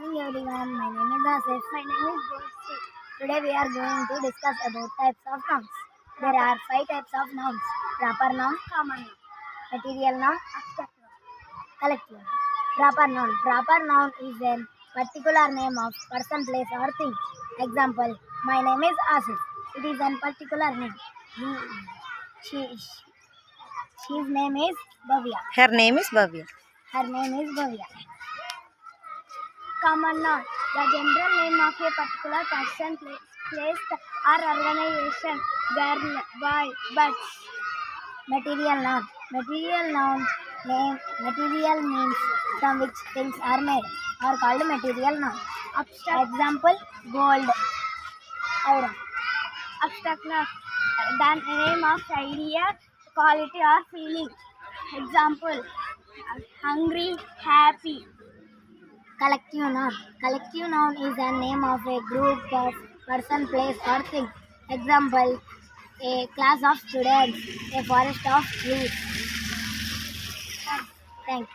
Morning everyone, my name is Asif. My name is Joshi. Today we are going to discuss about types of nouns. There are 5 types of nouns: proper noun, common noun, material noun, abstract noun, collective noun. Proper noun. Proper noun is a particular name of person, place or thing. Example: my name is Asif. It is a particular name. He, his name is Bhavya. Her name is Bhavya. Her name is Bhavya. Common noun. The general name of a particular person, place or organization. Girl, boy, birds. Material noun. Material means from which things are made or called material noun. Example: gold, iron. Abstract noun. The name of idea, quality or feeling. Example: hungry, happy. Collective noun. Collective noun is a name of a group of person, place or thing. Example: a class of students, a forest of trees. Thanks.